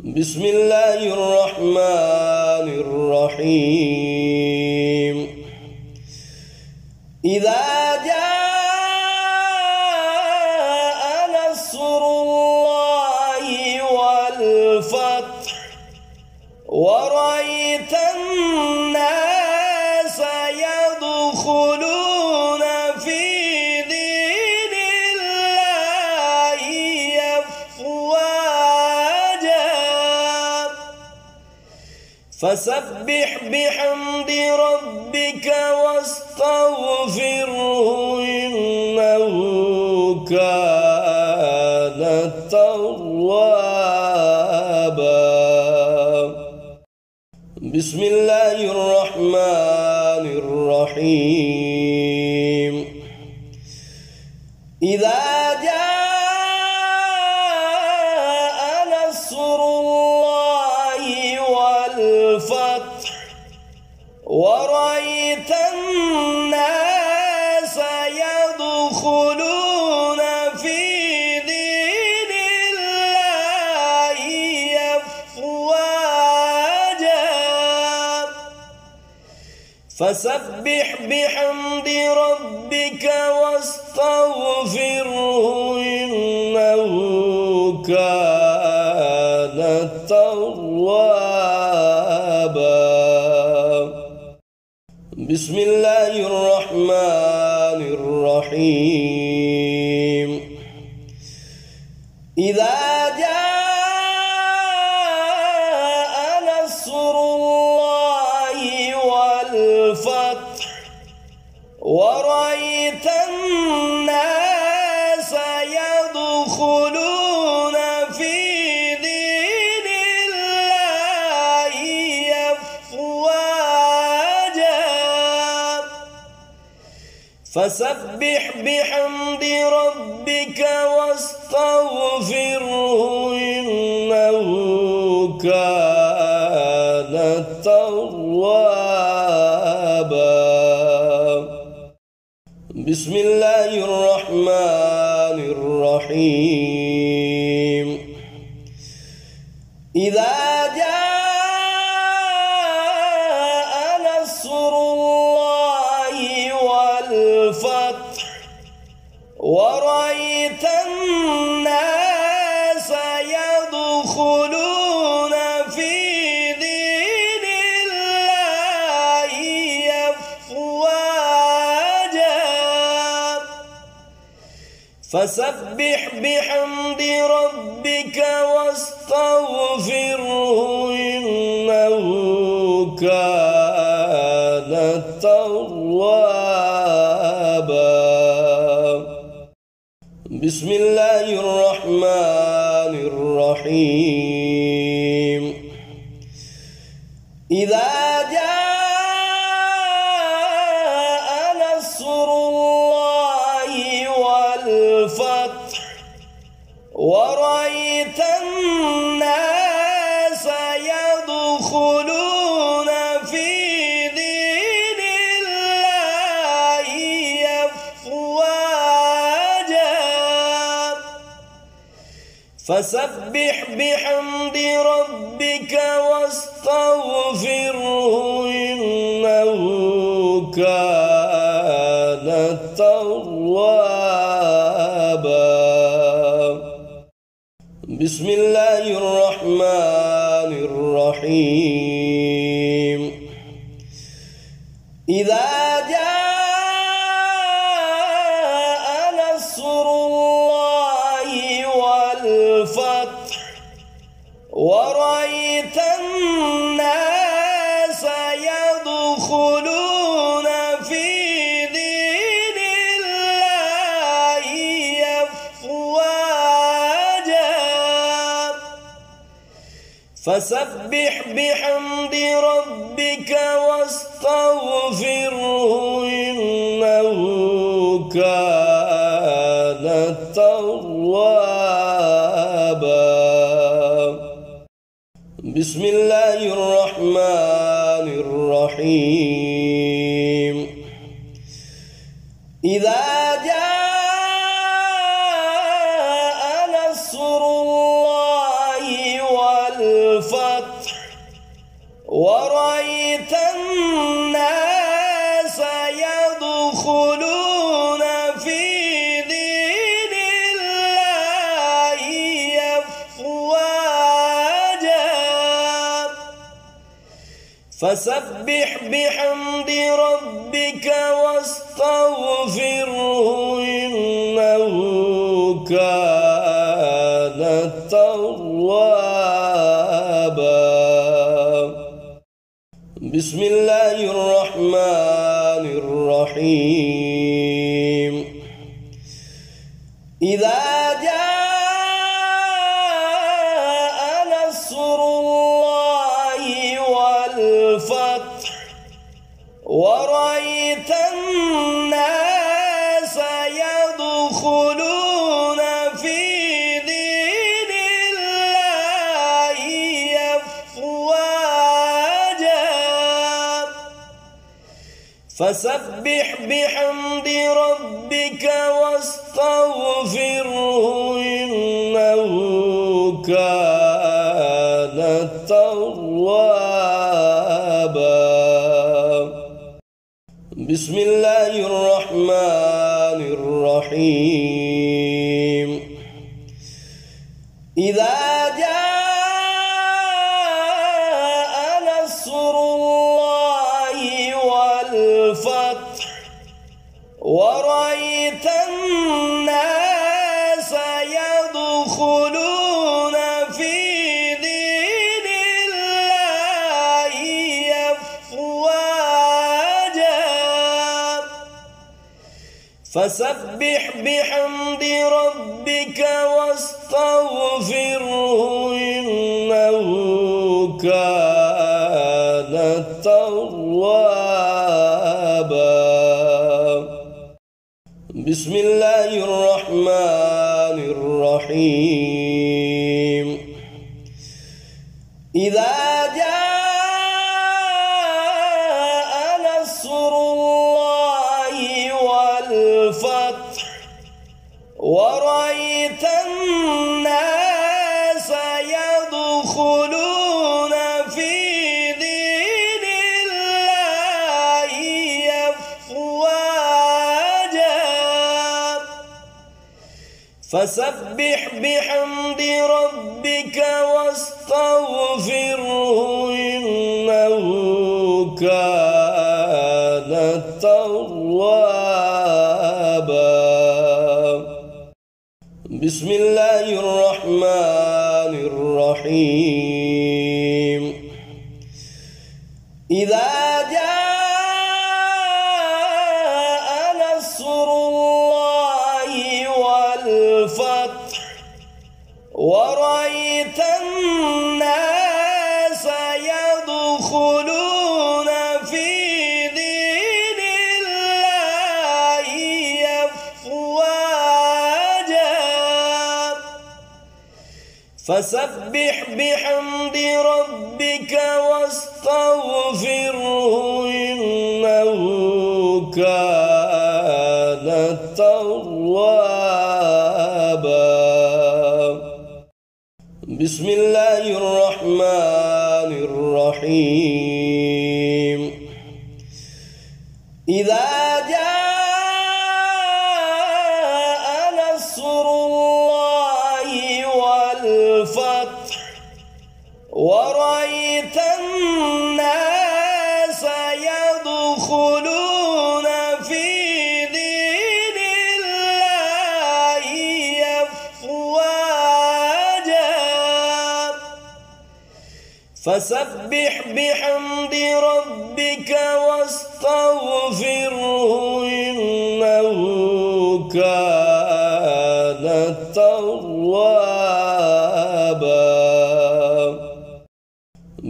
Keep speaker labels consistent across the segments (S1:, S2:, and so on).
S1: بسم الله الرحمن الرحيم. إذا جاء نصر الله والفتح ورأيت الناس يدخلون في دين الله أفواجا فسبح بحمد ربك واستغفره إنه كان توابا. بسم الله الرحمن الرحيم. إذا جاء نصر الله والفتح ورأيت الناس يدخلون في دين الله أفواجا فسبح بحمد ربك واستغفره إنه كان توابا. بسم الله الرحمن الرحيم. إذا جاء نصر الله والفتح ورأيت الناس يدخلون في دين الله أفواجا فسبح بحمد ربك واستغفره إنه كان توابا. بسم الله الرحمن الرحيم. إذا جاء نصر الله والفتح ورأيت الناس يدخلون في دين الله أفواجا فسبح بحمد ربك واستغفره إنه كان توابا. بسم الله الرحمن الرحيم. إذا جاء نصر الله والفتح ورأيت الناس يدخلون في دين الله أفواجا فسبح بحمد ربك واستغفره إنه كان توابا. بسم الله الرحمن الرحيم. إذا جاء نصر الله والفتح ورأيت الناس يدخلون في دين الله أفواجا فسبح بحمد ربك واستغفره إنه كان توابا. بسم الله الرحمن الرحيم. إذا جاء نصر الله فسبح بحمد ربك واستغفره إنه كان توابا. بسم الله الرحمن الرحيم. إذا جاء نصر الله والفتح ورأيت الناس يدخلون في دين الله أفواجا فسبح بحمد ربك واستغفره إنه كان توابا. بسم الله الرحمن الرحيم. إذا جاء نصر الله والفتح ورأيت الناس يدخلون في دين الله أفواجا فسبح بحمد ربك واستغفره إنه كان توابا. بسم الله الرحمن الرحيم. إذا جاء نصر الله والفتح ورأيت الناس يدخلون في دين الله أفواجا فسبح بحمد ربك واستغفره إنه كان توابا. بسم الله الرحمن الرحيم. إذا جاء نصر الله والفتح ورأيت الناس يدخلون في دين الله أفواجا فسبح بحمد ربك واستغفره إنه كان توابا. بسم الله الرحمن الرحيم. إذا جاء نصر الله والفتح ورأيت الناس يدخلون في دين الله أفواجا فسبح بحمد ربك واستغفره إنه كان توابا.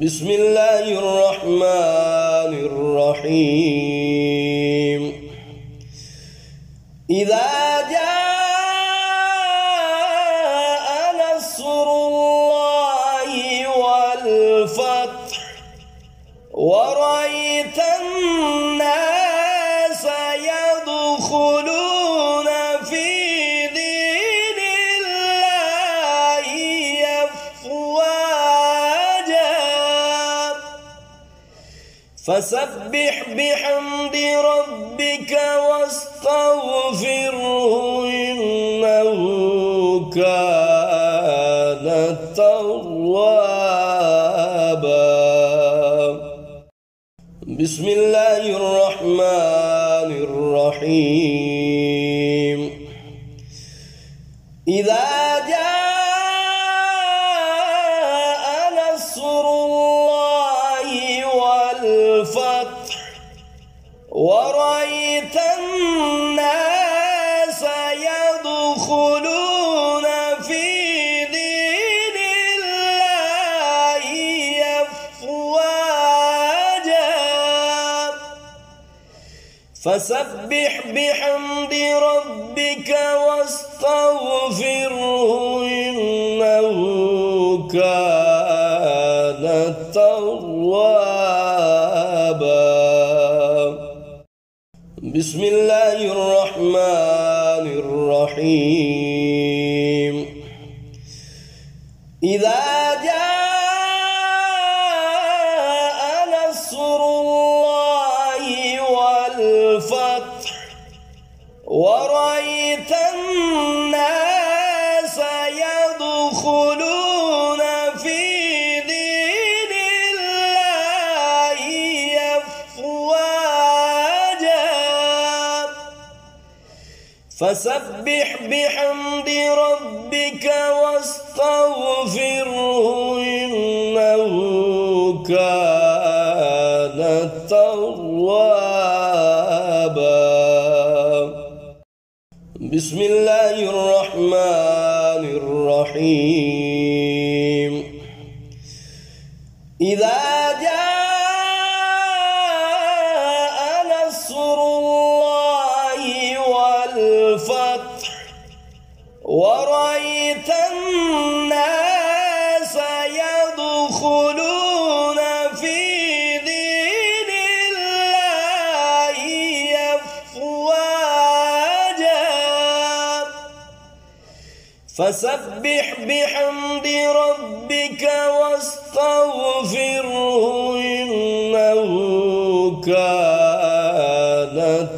S1: بسم الله الرحمن الرحيم. إذا جاء نصر الله والفتح ورأيت الناس يدخلون في دين الله أفواجا فسبح بحمد ربك واستغفره إنه كان توابا. الرحيم إذا جاء نصر الله والفتح ورأيت الناس يدخلون في دين الله أفواجا فسبح بحمد ربك واستغفره إنه كان توابا. بسم الله الرحمن الرحيم إذا جاء نصر الله والفتح ورأيت الناس يدخلون في دين الله أفواجا فسبح بحمد ربك واستغفره إنه كان توابا. بسم الله الرحمن الرحيم إذا جاء نصر الله والفتح ورأيت الناس يدخلون في دين الله أفواجا فسبح بحمد ربك واستغفره إنه كان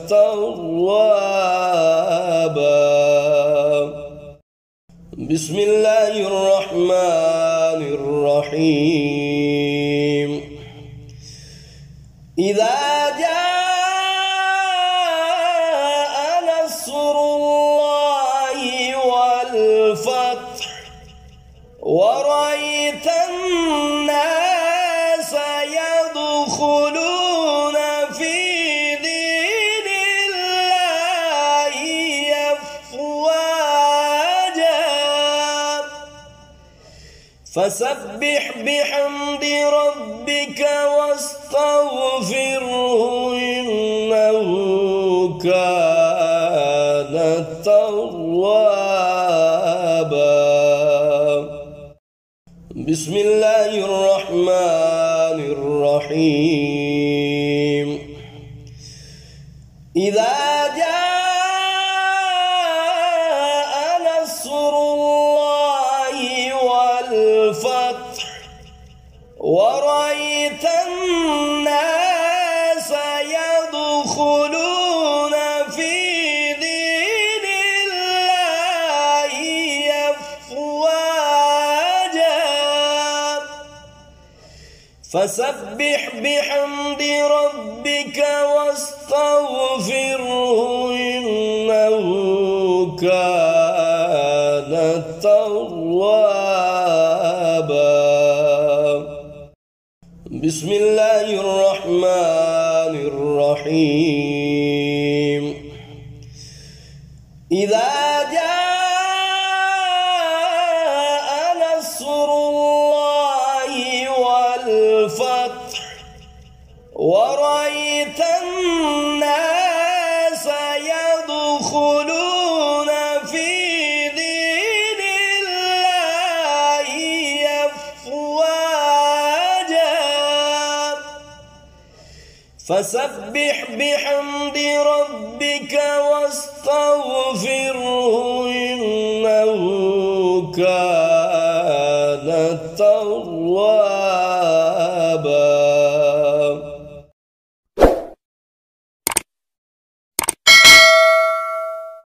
S1: توابا. بسم الله الرحمن الرحيم إذا جاء نصر الله والفتح ورأيت الناس يدخلون في دين الله أفواجا فسبح بحمد ربك واستغفره إنه كان توابا. بسم الله الرحمن الرحيم إذا جاء نصر الله والفتح ورأيت الناس يدخلون في دين الله أفواجا فسبح بحمد ربك واستغفره إنه كان توابا. بسم الله الرحمن الرحيم إذا جاء نصر الله والفتح ورأيت الناس يدخلون في دين الله أفواجا فسبح بحمد ربك واستغفره إنه كان توابا.